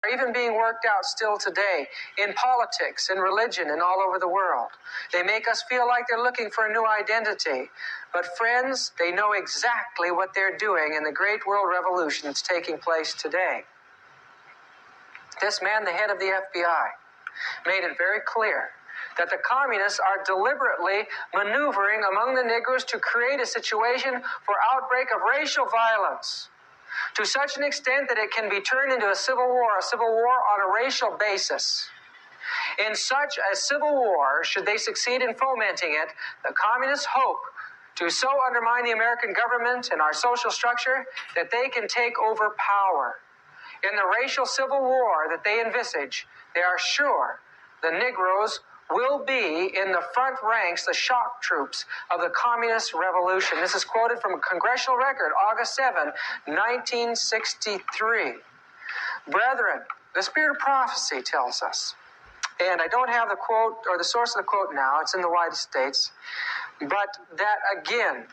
even being worked out still today in politics, in religion, and all over the world. They make us feel like they're looking for a new identity. But friends, they know exactly what they're doing in the great world revolution that's taking place today. This man, the head of the F.B.I., made it very clear that the communists are deliberately maneuvering among the Negroes to create a situation for outbreak of racial violence to such an extent that it can be turned into a civil war on a racial basis. In such a civil war, should they succeed in fomenting it, the communists hope to so undermine the American government and our social structure that they can take over power. In the racial civil war that they envisage, they are sure the Negroes will be in the front ranks, the shock troops of the communist revolution. This is quoted from a congressional record, August 7, 1963. Brethren, the spirit of prophecy tells us, and I don't have the quote or the source of the quote now, it's in the White States, but that again,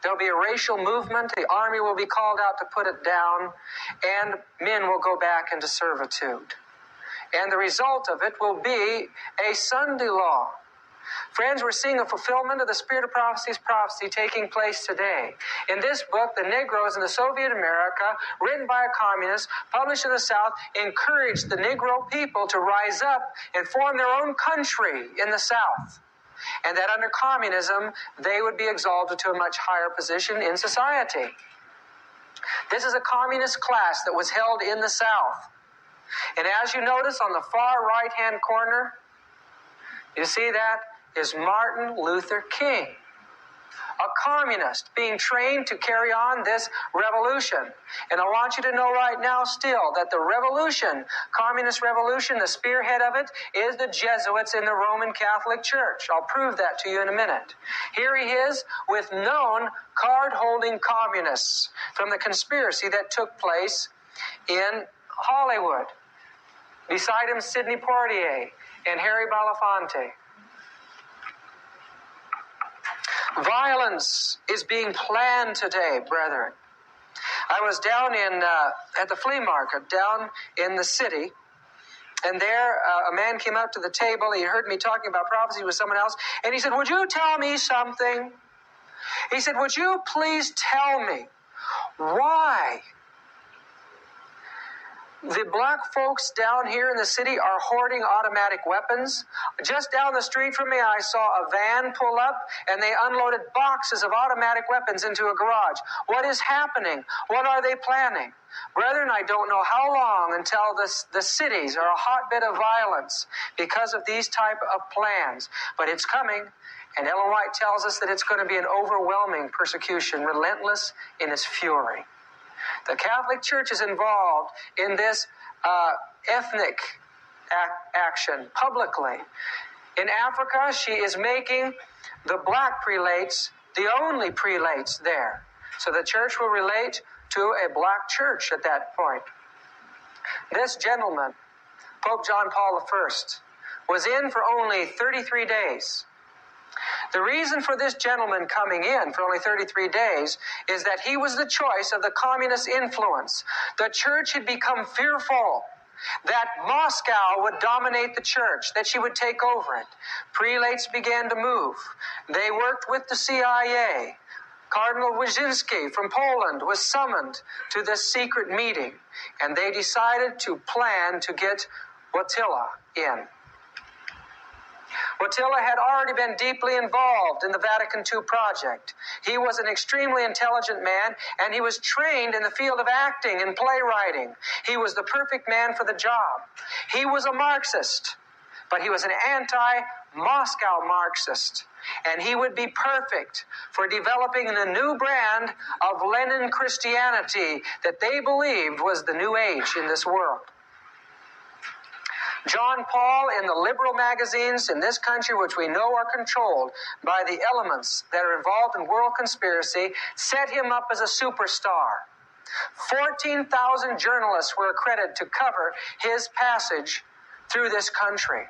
there'll be a racial movement, the army will be called out to put it down, and men will go back into servitude. And the result of it will be a Sunday law. Friends, we're seeing a fulfillment of the spirit of prophecy's prophecy taking place today. In this book, The Negroes in the Soviet America, written by a communist, published in the South, encouraged the Negro people to rise up and form their own country in the South. And that under communism, they would be exalted to a much higher position in society. This is a communist class that was held in the South. And as you notice on the far right-hand corner, you see that is Martin Luther King, a communist being trained to carry on this revolution. And I want you to know right now still that the revolution, communist revolution, the spearhead of it is the Jesuits in the Roman Catholic Church. I'll prove that to you in a minute. Here he is with known card-holding communists from the conspiracy that took place in Hollywood. Beside him, Sidney Poitier and Harry Belafonte. Violence is being planned today, brethren. I was down at the flea market down in the city, and there a man came up to the table. He heard me talking about prophecy with someone else, and he said, "Would you tell me something?" He said, "Would you please tell me why the black folks down here in the city are hoarding automatic weapons? Just down the street from me, I saw a van pull up, and they unloaded boxes of automatic weapons into a garage. What is happening? What are they planning?" Brethren, I don't know how long until the cities are a hotbed of violence because of these type of plans. But it's coming, and Ellen White tells us that it's going to be an overwhelming persecution, relentless in its fury. The Catholic Church is involved in this ethnic action publicly. In Africa, she is making the black prelates the only prelates there. So the church will relate to a black church at that point. This gentleman, Pope John Paul I, was in for only 33 days. The reason for this gentleman coming in for only 33 days is that he was the choice of the communist influence. The church had become fearful that Moscow would dominate the church, that she would take over it. Prelates began to move. They worked with the CIA. Cardinal Wyszynski from Poland was summoned to this secret meeting, and they decided to plan to get Wojtyla in. Wojtyla had already been deeply involved in the Vatican II project. He was an extremely intelligent man, and he was trained in the field of acting and playwriting. He was the perfect man for the job. He was a Marxist, but he was an anti-Moscow Marxist, and he would be perfect for developing the new brand of Lenin Christianity that they believed was the new age in this world. John Paul, in the liberal magazines in this country, which we know are controlled by the elements that are involved in world conspiracy, set him up as a superstar. 14,000 journalists were accredited to cover his passage through this country.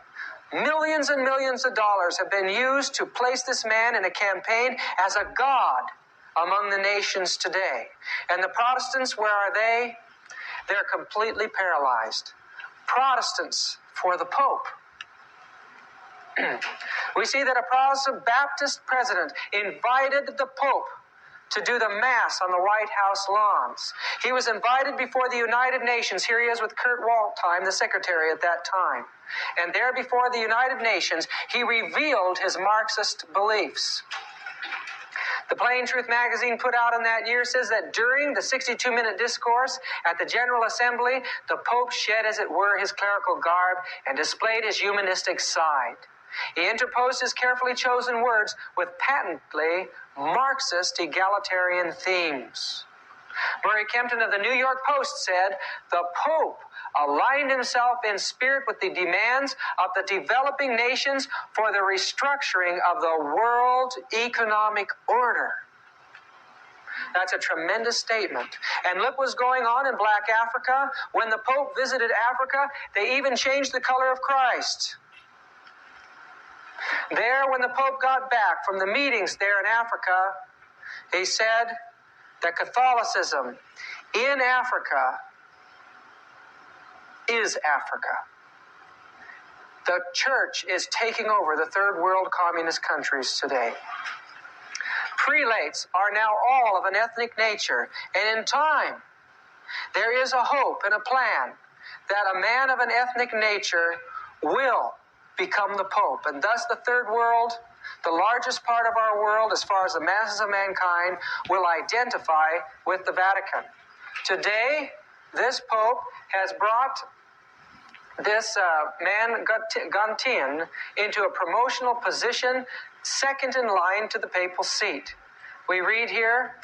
Millions and millions of dollars have been used to place this man in a campaign as a god among the nations today. And the Protestants, where are they? They're completely paralyzed. Protestants for the Pope. We see that a Protestant Baptist president invited the Pope to do the Mass on the White House lawns. He was invited before the United Nations. Here he is with Kurt Waldheim, the secretary at that time. And there before the United Nations, he revealed his Marxist beliefs. The Plain Truth magazine put out in that year says that during the 62-minute discourse at the General Assembly, the Pope shed, as it were, his clerical garb and displayed his humanistic side. He interposed his carefully chosen words with patently Marxist egalitarian themes. Murray Kempton of the New York Post said, "The Pope aligned himself in spirit with the demands of the developing nations for the restructuring of the world economic order." That's a tremendous statement. And look what's going on in Black Africa. When the Pope visited Africa, they even changed the color of Christ. There, when the Pope got back from the meetings there in Africa, he said that Catholicism in Africa is Africa. The church is taking over the third world communist countries today. Prelates are now all of an ethnic nature, and in time, there is a hope and a plan that a man of an ethnic nature will become the Pope, and thus the third world, the largest part of our world as far as the masses of mankind, will identify with the Vatican. Today, this Pope has brought this man Gantin into a promotional position second in line to the papal seat. We read here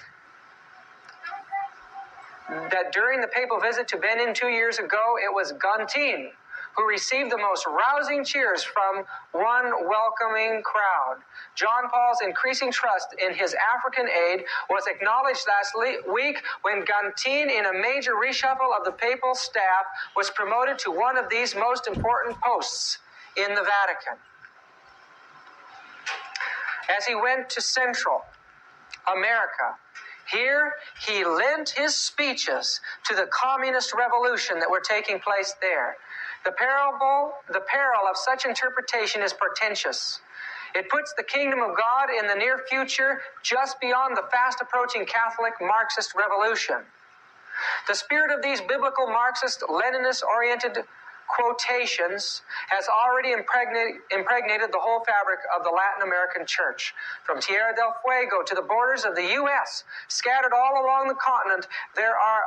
that during the papal visit to Benin 2 years ago, it was Gantin who received the most rousing cheers from one welcoming crowd. John Paul's increasing trust in his African aid was acknowledged last week when Gantin, in a major reshuffle of the papal staff, was promoted to one of these most important posts in the Vatican. As he went to Central America, here he lent his speeches to the communist revolution that were taking place there. The peril of such interpretation is portentous. It puts the kingdom of God in the near future just beyond the fast-approaching Catholic Marxist revolution. The spirit of these biblical Marxist, Leninist-oriented quotations has already impregnated the whole fabric of the Latin American church. From Tierra del Fuego to the borders of the U.S., scattered all along the continent, there are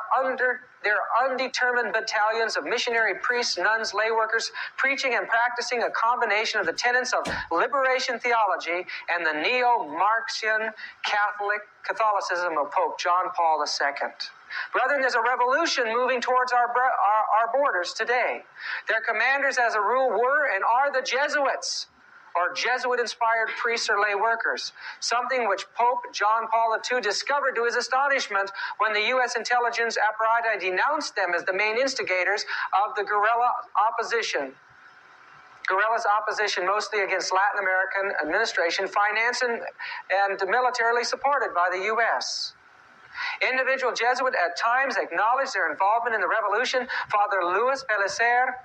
undetermined battalions of missionary priests, nuns, lay workers, preaching and practicing a combination of the tenets of liberation theology and the neo-Marxian Catholicism of Pope John Paul II. Brethren, there's a revolution moving towards our borders today. Their commanders, as a rule, were and are the Jesuits, or Jesuit-inspired priests or lay workers, something which Pope John Paul II discovered to his astonishment when the U.S. intelligence apparatus denounced them as the main instigators of the guerrillas' opposition mostly against Latin American administration, financed and militarily supported by the U.S. Individual Jesuits at times acknowledged their involvement in the revolution. Father Luis Pellicer,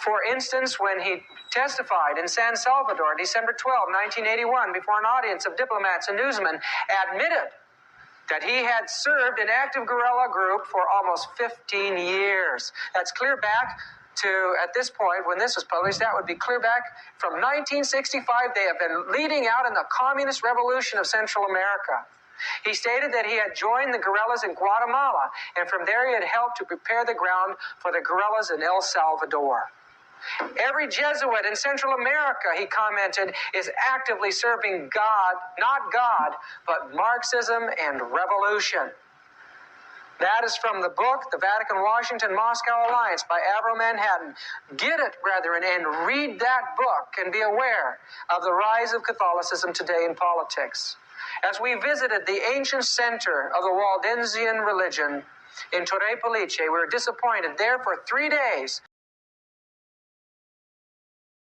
for instance, when he testified in San Salvador, December 12, 1981, before an audience of diplomats and newsmen, admitted that he had served an active guerrilla group for almost 15 years. That's clear back to, at this point, when this was published, that would be clear back from 1965. They have been leading out in the communist revolution of Central America. He stated that he had joined the guerrillas in Guatemala, and from there he had helped to prepare the ground for the guerrillas in El Salvador. Every Jesuit in Central America, he commented, is actively serving God, not God, but Marxism and revolution. That is from the book, The Vatican-Washington-Moscow Alliance by Avro Manhattan. Get it, brethren, and read that book and be aware of the rise of Catholicism today in politics. As we visited the ancient center of the Waldensian religion in Torre Pellice, we were disappointed there for 3 days